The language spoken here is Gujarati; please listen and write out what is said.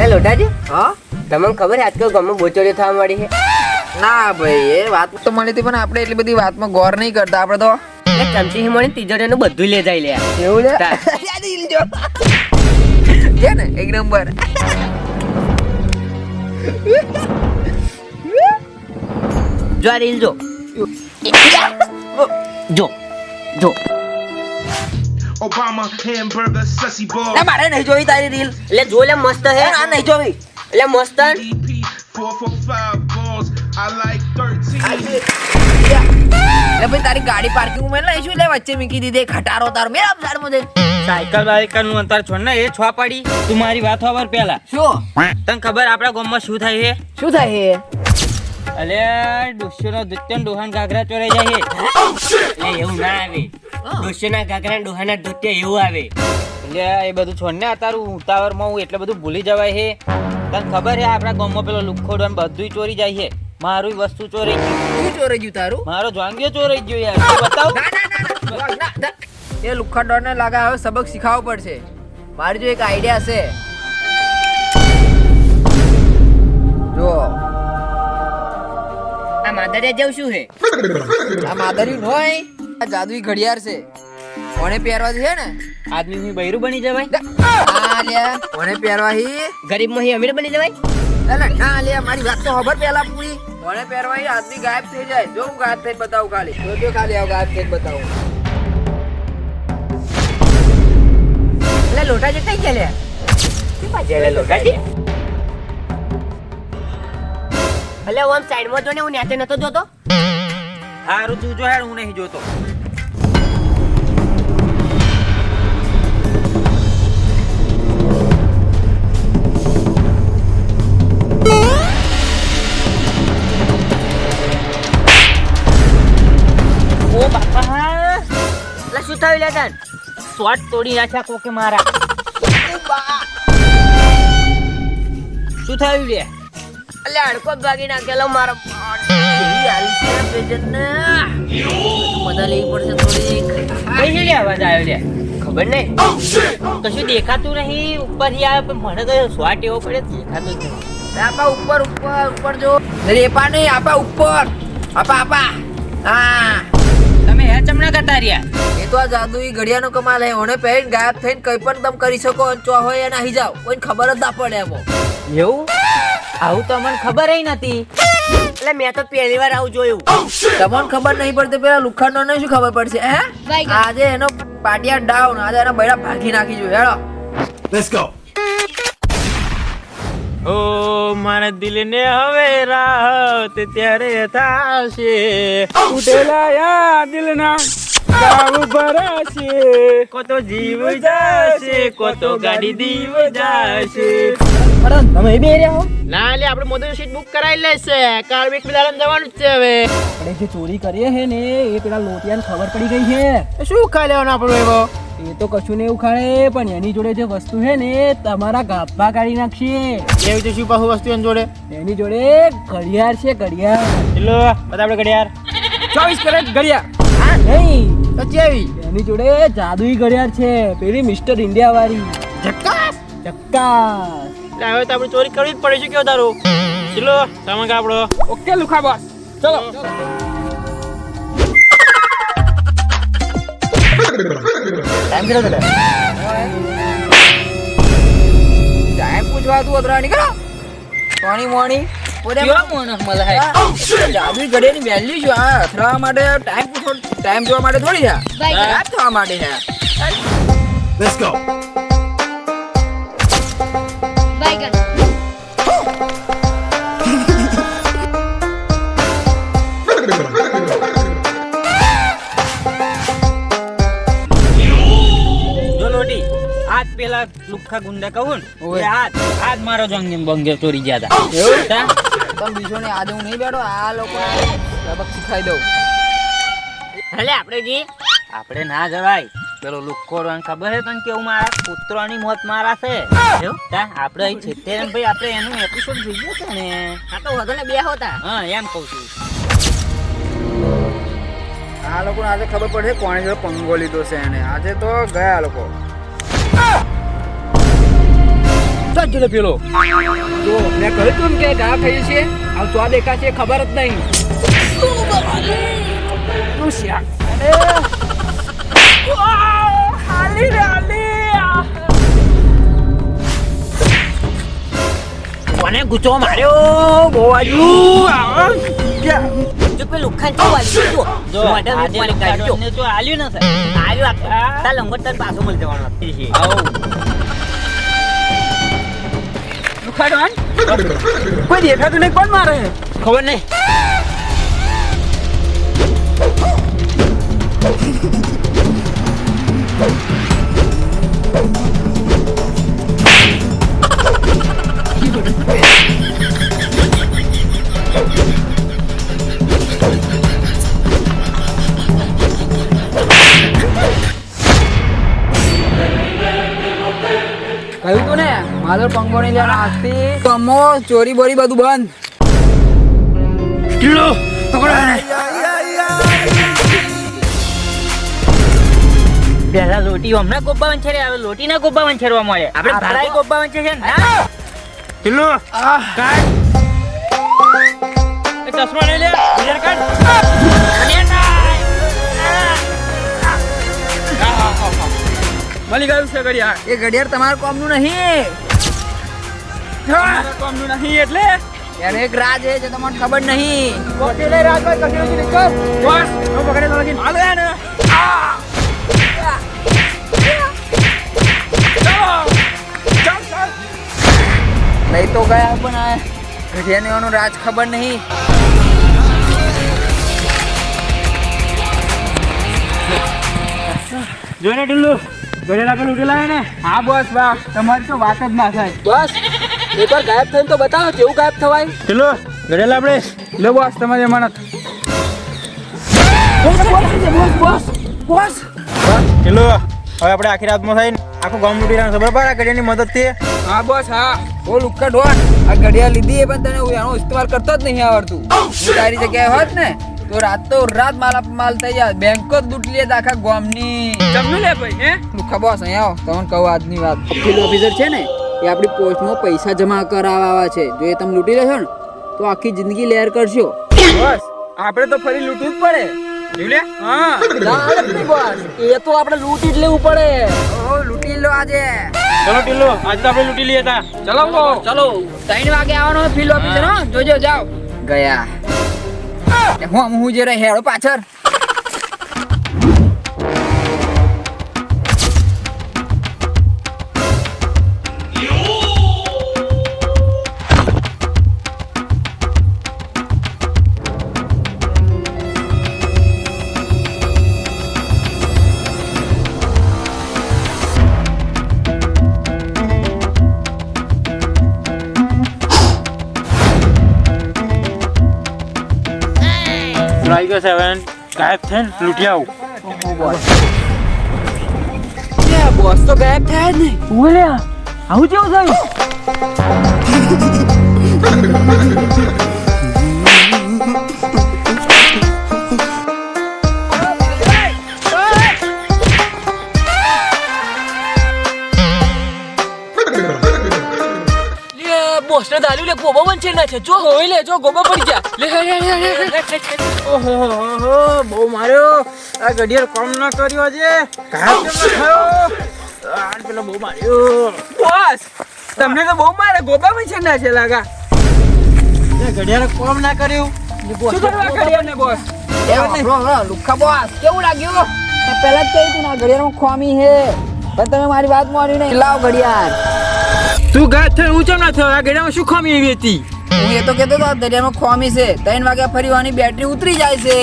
લોટાજી હા તમને ખબર આજકાલ ગામમાં બોચોરી થવા મળી છે? ના ભાઈ એ વાત તો મળી હતી પણ આપણે એટલી બધી વાતમાં ગૌર નહીં કરતા. આપણે તો ચમચી હિમોની તિજોરીનું બધું લે જાય લે એવું લે છે ને એક નંબર. જો આ રીલ જો જો જો Obama hamburger sussy ball. મારે નહીં જોઈ તારી રીલ. એટલે જો લે મસ્ત હે આ નહીં જોવી. એટલે મસ્ત EP 445 balls. I like 13. એટલે ભાઈ તારી ગાડી પાર્કિંગ માં લઈશું એટલે વચ્ચે મૂકી દીધી ખટારો તાર મેં આમ સાઈડ માં સાયકલ બાયકલ નું અંતર છોડ ને એ છ પાડી તું મારી વાત ખબર પેલા શું તને ખબર આપડા ગામમાં શું થાય છે? શું થાય છે? અલે ડોશીનો દુત્યન ડોહાન ઘાઘરા ચોરાઈ જાય છે. એટલે એવું ના આવે ડોશીના ઘાઘરા ડોહાના ધોતિયા એવું આવે. એટલે એ બધું છોડ ને તારું ઉતાવળમાં હું એટલે બધું ભૂલી જવાય છે. તને ખબર છે આપડા ગામમાં પેલો લુખોડો બધું ચોરી જાય છે. મારું વસ્તુ ચોરાઈ ગયું. શું ચોરાઈ ગયું તારું? મારો જોંગિયો ચોરાઈ ગયો યાર. તું બતાવ. એ લુખ્ખા ને લાગે હવે સબક શીખાવવો પડશે. મારી જો એક આઈડિયા છે. જો આ માદરે જેવું શું હે? આ માદરી નોય આ જાદુઈ ઘડિયાળ છે. કોને પહેરવાથી છે ને આદમી હું બૈરું બની જવાય. આ લે કોને પહેરવાથી ગરીબ માં અમીર બની જવાય? ના લે મારી વાત તો ખબર પહેલા પૂરી. કોને પહેરવાથી આદમી ગાયબ થઈ જાય. જો હું ગાયબ થઈને બતાવું ખાલી. જો ખાલી આવ ગાયબ થઈને બતાવું. એટલે લોટાજી કઈ ગયા લે? શું પાછળ લે લોટાજી? એટલે હું આમ સાઈડમાં જો ને હું નેતે નતો જોતો. હારું તું જો હેડ હું નહીં જોતો. ઓ બાપા એટલે શું થયું લે તન? સ્વાટ તોડી નાખ્યા કોકે મારા. શું થયું લે? એટલે હડકો ભાગી નાખેલો મારો. બધા લેવી પડશે થોડીક. કઈ લે અવાજ આવ્યો લે? ખબર નહીં કશું દેખાતું નહીં ઉપર થી આવે પણ મને તો સ્વાટ એવો પડે દેખાતું જ નહીં. આપા ઉપર ઉપર ઉપર જો. રેપા નહીં આપા ઉપર. આપા હા તમે હે ચમણા કરતા રહ્યા. એ તો આ જાદુઈ ઘડિયાળનો કમાલ હે. ઓને પહેરીને ગાયબ થઈને કઈ પણ તમે કરી શકો. ચો હોય અને આવી જાવ કોઈને ખબર જ ના પડે એમાં. એવું આવું તો મને ખબર નથી. એટલે મેં તો પહેલી વાર આવું જોયું. તમને ખબર નહીં પડતી પેલા લુખાનો ને શું ખબર પડશે હે? આજે એનો પાટિયા ડાઉન. આજે એના બૈરા ભાગી નાખી જોઈએ. હેડો Let's go. ઓ મારા દિલને હવે રાહત ત્યારે થાશે. ઉઠેલા યા દિલના ગાવ ભરાશે. કોતો જીવ જાશે કોતો ગાડી દીવ જાશે. તમે બે રહ્યા હો. ના લે આપણે મોદી સીટ બુક કરાવી લેશે. કાલ વીક બિલાલમ જવાનું જ છે હવે. આપણે જે ચોરી કરીએ છે ને એ પેલા લોટિયાને ખબર પડી ગઈ છે. શું ખાઈ લેવાનું આપણું એવો? એ તો કશું ને એવું ખાડે પણ એની જોડે જે વસ્તુ છે ને તમારા ગાભા કાઢી નાખશે. એવી તો શું પાછું વસ્તુ એની જોડે? એની જોડે ઘડિયાળ છે ઘડિયાળ. ચલો બધા આપણે ઘડિયાળ 24 કેરેટ ઘડિયાળ. હા નહીં તો ચેવી એની જોડે જાદુઈ ઘડિયાળ છે પેલી મિસ્ટર ઇન્ડિયા વાળી. ઝક્કાસ. ચક્કાસ. એટલે હવે તો આપણે ચોરી કરવી જ પડે છે. કેવો તારું? ચલો સામાન આપણો. ઓકે લુખા બોસ ચલો. ટાઈમ પૂછવા તું અતરા નીકળો. પાણી મોણી કેવા મોણસ મળે હે? જાદુઈ ઘડિયાળની વેલ્યુ શું? આ અથડાવા માટે ટાઈમ પૂછો. ટાઈમ જોવા માટે થોડી છે. ગાયબ થવા માટે છે. Let's go. જો લોટી આજ પેલા લુખ્ખા ગુંડા કહું ને આજ મારો જંગમ બંગે ચોરી ગયા હતા. એવું? તા? તમે બીજો ને આજે હું નહીં બેઠો. આ લોકો સબક શીખાઈ દઉં. એટલે આપણે જી આપણે ના જવાય. પેલો લુખ્ખો રોન ખબર છે તને કેવું મારા પુત્રોની મોત મારા છે. તા આપણે અહીં છે તે ભાઈ આપણે એનું એપિસોડ જોઈએ છે ને. આ તો વધુ ને બે હોતા. હા એમ કહું છું. આ લોકોને આજે ખબર પડશે કોણે જો પંગો લીધો છે એને. આજે તો ગયા આ લોકો. ચાલ જો પેલો જો મેં કહ્યું તું ને કે ગાયબ થઈ છે. આ તો આ દેખાશે ખબર જ નહીં. શું છે આ? હાલી રે હાલી. કોને ગુચો માર્યો ગોવાજુ જો પેલું ખાંચી વાળી જો જો મોઢા આજે પાણી કાઢજો. ને તો આલ્યું ન થાય આવ્યો તાર લંગોટ તાર પાછો મળી જવાનો છે. દુખાડવાન કોઈ દેખાતું નહીં. કોણ મારે ખબર નહીં. કહ્યું તું ને મારો પંગો નહીં લેવાનો. આજથી કમો ચોરી બોરી બધું બંધ. પકડો એને. પેલા લોટી હમણાં ગોબ્બા વંછેરે આવે લોટી ના ગોબ્બા વંછેરવા મળે આપણે ભાડાએ ગોબ્બા વંછે છે ને કિલ્લો કાઢ એ ચશ્મા લઈ લે બીજા કાઢ મળી ગયું છે ઘડિયાળ. એ ઘડિયાળ તમારા કોમનું નહીં. કોમનું નહીં એટલે એને એક રાજ છે જે તમને ખબર નહીં. કોટેલે રાજભાઈ કશું નથી કર બસ હું પકડે તો લગીન હાલ ને લઈ તો ગયા પણ આ ઘડિયાળને એનો રાજ ખબર નહીં. જોઈને ઢીલ્લુ ઘડિયાળ આગળ ઉઠેલા ને. હા બસ બા તમારી તો વાત જ ના થાય. બસ એકવાર ગાયબ થઈને તો બતાવો કેવું ગાયબ થવાય. ઢીલ્લુ ઘડિયાળ આપણે લો બસ તમારી અમાનત. બસ ઢીલ્લુ હવે આપણે આખી રાતમાં થઈને આખું ગામ લૂટી રહ્યા ખબર પડે ઘડિયાળની મદદથી. હા બસ હા બહુ લુક્કા ઢોળ. આ ઘડિયાળ લીધી પણ તને એનો ઇસ્તેમાલ કરતો જ નહીં આવડતું. હું તારી જગ્યાએ હોત ને તો રાત માલ થઈ જાય. બેંકો જ લૂંટ લે આખા ગામની. જમનું લે ભાઈ હે લુખ્ખા બોસ અહીંયા આવો તમને કહું આજની વાત. ફિલ્ડ ઓફિસર છે ને એ આપણી પોસ્ટમાં પૈસા જમા કરાવવા છે. જો એ તમે લૂંટી લેશો ને તો આખી જિંદગી લહેર કરશો. બસ આપણે તો ફરી લૂંટવું જ પડે. જોઈ હા બસ એ તો આપણે લૂંટી જ લેવું પડે. ઓહો લૂંટી લો આજે. ચલો ઢીલ્લુ આજે તો આપણે લૂંટી લઈએ તા. ચલો 3 વાગે આવવાનો ફિલ્ડ ઓફિસર હો. જોજો જાઓ. ગયા હું જે રહે હેડો પાછળ. આવી ગયો 7 ગાયબ થઈને લૂંટી આવું. બોસ તો ગાયબ થયા જ નહીં. બોલ્યા આવું કેવું થયું? બોસ ને દાલ્યું લે ગોબા વંચે ના છે. જો હોય લે જો ગોબા પડી ગયા. ઓહો બહુ માર્યો. આ ઘડિયાળ કામ ના કર્યો આજે ગાયબ કેમ થયો? આ પેલો બહુ માર્યો. બોસ તમને તો બહુ મારે ગોબા વંચે ના છે લાગા. ઘડિયાળ કામ ના કર્યું. શું કરવા કર્યા ને બોસ? લુખ્ખા બોસ કેવું લાગ્યું? પેલા જ કહ્યું તું ને આ ઘડિયાળમાં ખોમી હે પણ તમે મારી વાત માની નહીં. લાવ ઘડિયાળ. તું ગાયબ થઈ ઊંચો ના થયો. આ ગળામાં શું ખામી એવી હતી? હું એ તો કહેતો હતો દરિયામાં ખોમી છે. 3 વાગ્યા ફરી વાની બેટરી ઉતરી જાય છે.